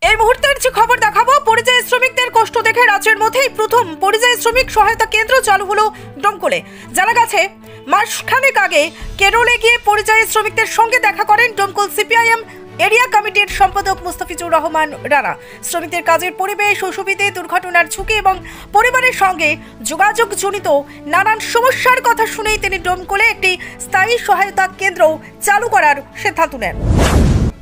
এই মুহূর্তের যে খবর দেখাবো, পরিযায়ী শ্রমিকদের কষ্ট দেখে রাজ্যের মধ্যেই প্রথম পরিযায়ী শ্রমিক সহায়তা কেন্দ্র চালু হলো ডোমকলে। জানা গেছে মাসখানেক আগে কেরলে গিয়ে পরিযায়ী শ্রমিকদের সঙ্গে দেখা করেন ডোমকল সিপিআইএম এরিয়া কমিটির সম্পাদক মুস্তাফিজুর রহমান রানা। শ্রমিকদের কাজের পরিবেশ, অসুবিধে, দুর্ঘটনার ঝুঁকি এবং পরিবারের সঙ্গে যোগাযোগজনিত নানান সমস্যার কথা শুনেই তিনি ডোমকলে একটি স্থায়ী সহায়তা কেন্দ্র চালু করার সিদ্ধান্ত নেন।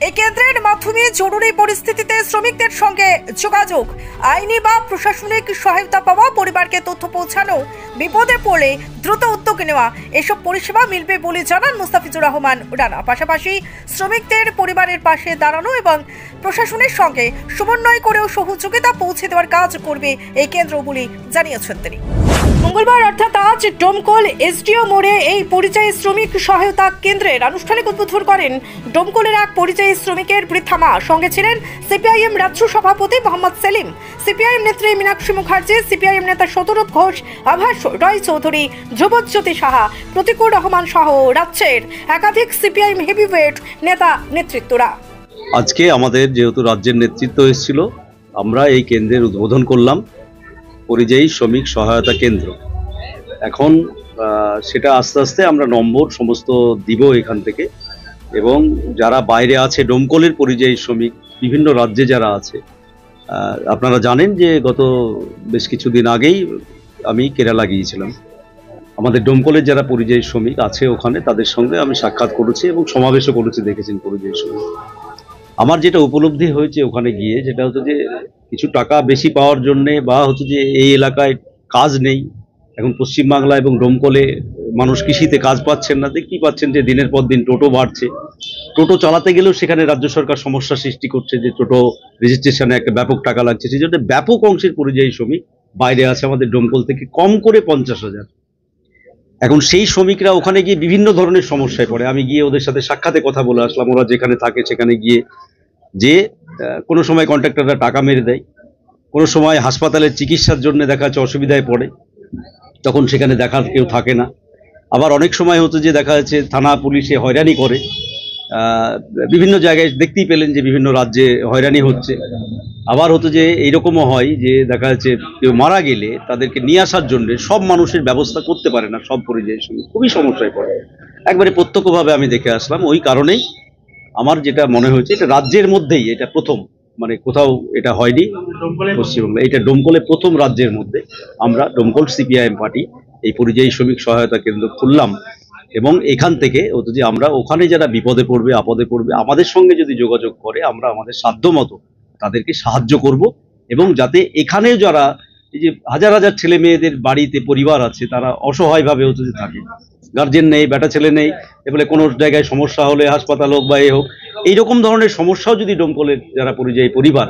এই কেন্দ্রের মাধ্যমে জরুরি পরিস্থিতিতে শ্রমিকদের সঙ্গে যোগাযোগ, আইনি বা প্রশাসনিক সহায়তা পাওয়া, পরিবারকে তথ্য পৌঁছানো, বিপদে পড়লে দ্রুত উদ্যোগ নেওয়া, এসব পরিষেবা মিলবে বলে জানান মুস্তাফিজুর রহমান রানা। পাশাপাশি শ্রমিকদের পরিবারের পাশে দাঁড়ানো এবং প্রশাসনের সঙ্গে সমন্বয় করেও সহযোগিতা পৌঁছে দেওয়ার কাজ করবে এই কেন্দ্র বলে জানিয়েছেন তিনি। মঙ্গলবার অর্থাৎ আজ ডোমকল এসডিও মোড়ে এই পরিযায়ী শ্রমিক সহায়তা কেন্দ্রের আনুষ্ঠানিক উদ্বোধন করেন ডোমকলের এক পরিযায়ী শ্রমিকের বৃদ্ধা মা। সঙ্গে ছিলেন সিপিআইএম রাজ্য সভাপতি মোহাম্মদ সেলিম, সিপিআইএম নেত্রী মীনাক্ষী মুখার্জি, সিপিআইএম নেতা শতরূপ ঘোষ, আভাস রয় চৌধুরী, ধ্রুবজ্যোতি সাহা, প্রতিকুর রহমান সহ রাজ্যের একাধিক সিপিআইএম হেভিওয়েট নেতা নেতৃত্বরা। আজকে আমাদের যেহেতু রাজ্যের নেতৃত্ব এসেছিল, আমরা এই কেন্দ্রের উদ্বোধন করলাম, পরিযায়ী শ্রমিক সহায়তা কেন্দ্র। এখন সেটা আস্তে আস্তে আমরা নম্বর সমস্ত দিব এখান থেকে, এবং যারা বাইরে আছে ডোমকলের পরিযায়ী শ্রমিক বিভিন্ন রাজ্যে যারা আছে, আপনারা জানেন যে গত বেশ কিছুদিন আগেই আমি কেরালা গিয়েছিলাম। আমাদের ডোমকলের যারা পরিযায়ী শ্রমিক আছে ওখানে, তাদের সঙ্গে আমি সাক্ষাৎ করেছি এবং সমাবেশও করেছি, দেখেছেন পরিযায়ী শ্রমিক। আমার যেটা উপলব্ধি হয়েছে ওখানে গিয়ে, যেটা হচ্ছে যে কিছু টাকা বেশি পাওয়ার জন্যে, বা হচ্ছে যে এই এলাকায় কাজ নেই, এখন পশ্চিমবাংলা এবং ডোমকলে মানুষ কৃষিতে কাজ পাচ্ছেন না, দেখতেই পাচ্ছেন যে দিনের পর দিন টোটো বাড়ছে। টোটো চালাতে গেলেও সেখানে রাজ্য সরকার সমস্যা সৃষ্টি করছে, যে টোটো রেজিস্ট্রেশনে একটা ব্যাপক টাকা লাগছে। সেই জন্য ব্যাপক অংশের পরিযায়ী শ্রমিক বাইরে আছে আমাদের ডোমকল থেকে, কম করে 50,000। এখন সেই শ্রমিকরা ওখানে গিয়ে বিভিন্ন ধরনের সমস্যায় পড়ে। আমি গিয়ে ওদের সাথে সাক্ষাতে কথা বলে আসলাম। ওরা যেখানে থাকে সেখানে গিয়ে যে কোনো সময় কন্ট্রাক্টররা টাকা মেরে দেয়, কোনো সময় হাসপাতালের চিকিৎসার জন্য দেখা যাচ্ছে অসুবিধায় পড়ে, তখন সেখানে দেখার কেউ থাকে না। আবার অনেক সময় হতো যে দেখা যাচ্ছে থানা পুলিশে হয়রানি করে, বিভিন্ন জায়গায় দেখতেই পেলেন যে বিভিন্ন রাজ্যে হয়রানি হচ্ছে। আবার হতো যে এইরকমও হয় যে দেখা যাচ্ছে কেউ মারা গেলে তাদেরকে নিয়ে আসার জন্য সব মানুষের ব্যবস্থা করতে পারে না, সব পরিযায়ী শ্রমিক খুবই সমস্যায় পড়ে। একবারে প্রত্যক্ষভাবে আমি দেখে আসলাম। ওই কারণেই আমার যেটা মনে হয়েছে, এটা রাজ্যের মধ্যেই এটা প্রথম, মানে কোথাও এটা হয়নি পশ্চিমবঙ্গে, এটা ডোমকলে প্রথম রাজ্যের মধ্যে আমরা ডোমকল সিপিআইএম পার্টি এই পরিযায়ী শ্রমিক সহায়তা কেন্দ্র খুললাম। এবং এখান থেকে হতো যে আমরা ওখানে যারা বিপদে পড়বে, আপদে পড়বে, আমাদের সঙ্গে যদি যোগাযোগ করে, আমরা আমাদের সাধ্য মতো তাদেরকে সাহায্য করব। এবং যাতে এখানেও যারা এই যে হাজার হাজার ছেলে মেয়েদের বাড়িতে পরিবার আছে, তারা অসহায়ভাবে হতো যে থাকে, গার্জেন নেই, বেটা ছেলে নেই, এবারে কোনো জায়গায় সমস্যা হলে হাসপাতাল হোক বা এ হোক, এইরকম ধরনের সমস্যাও যদি ডোমকলের যারা পরিযায়ী পরিবার,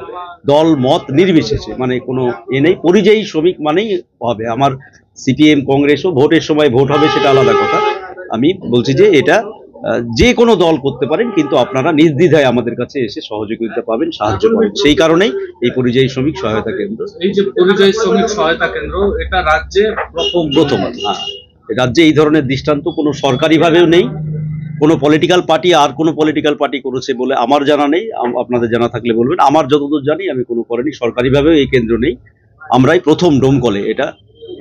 দল মত নির্বিশেষে, মানে কোনো নেই, পরিযায়ী শ্রমিক মানেই হবে। আমার সিপিএম কংগ্রেসও ভোটের সময় ভোট হবে, সেটা আলাদা কথা। আমি বলছি যে এটা যে কোনো দল করতে পারেন, কিন্তু আপনারা নির্দ্বিধায় আমাদের কাছে এসে সহযোগিতা পাবেন, সাহায্য পাবেন। সেই কারণেই এই পরিযায়ী শ্রমিক সহায়তা কেন্দ্র। এই যে পরিযায়ী শ্রমিক সহায়তা কেন্দ্র, এটা রাজ্যে প্রথম। হ্যাঁ, রাজ্যে এই ধরনের দৃষ্টান্ত কোনো সরকারিভাবেও নেই, কোনো পলিটিক্যাল পার্টি আর কোনো পলিটিক্যাল পার্টি করেছে বলে আমার জানা নেই। আপনাদের জানা থাকলে বলবেন। আমার যতদূর জানি আমি কোনো করেনি, সরকারিভাবেও এই কেন্দ্র নেই। আমরাই প্রথম ডোমকলে, এটা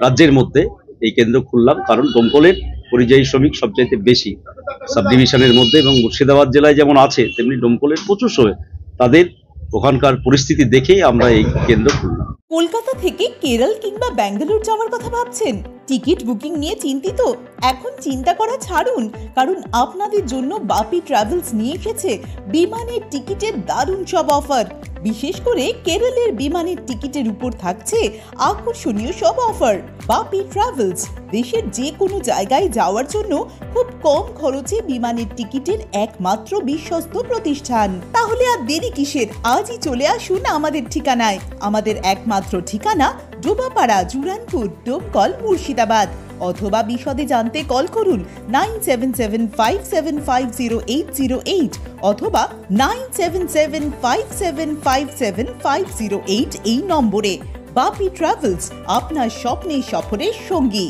রাজ্যের মধ্যে এই কেন্দ্র খুললাম, কারণ ডোমকলের পরিযায়ী শ্রমিক সবচাইতে বেশি সাব ডিভিশনের মধ্যে, এবং মুর্শিদাবাদ জেলায় যেমন আছে তেমনি ডোমকলের প্রচুর শ্রমিক, তাদের ওখানকার পরিস্থিতি দেখেই আমরা এই কেন্দ্র খুললাম। কলকাতা থেকে কেরল কিংবা ব্যাঙ্গালোর যাওয়ার কথা ভাবছেন? টিকিট বুকিং নিয়ে চিন্তিত? এখন চিন্তা করা ছাড়ুন, কারণ আপনাদের জন্য বাপি ট্রাভেলস নিয়ে এসেছে বিমানের টিকিটের দারুণ সব অফার। বিশেষ করে কেরলের বিমানের টিকিটের উপর থাকছে আকর্ষণীয় সব অফার। বাপি ট্রাভেলস দেশের যে কোনো জায়গায় যাওয়ার জন্য খুব কম খরচে বিমানের টিকিটের একমাত্র বিশ্বস্ত প্রতিষ্ঠান। তাহলে আর দেরি কিসের? আজই চলে আসুন আমাদের ঠিকানায়। আমাদের একমাত্র ঠিকানা ডোবাপাড়া, জুরানপুর, ডোমকল, মুর্শিদাবাদ। অথবা বিশদে জানতে কল করুন 9775750808 অথবা 9775757508 এই নম্বরে। বাপি ট্রাভেলস, আপনার স্বপ্নের সফরের সঙ্গী।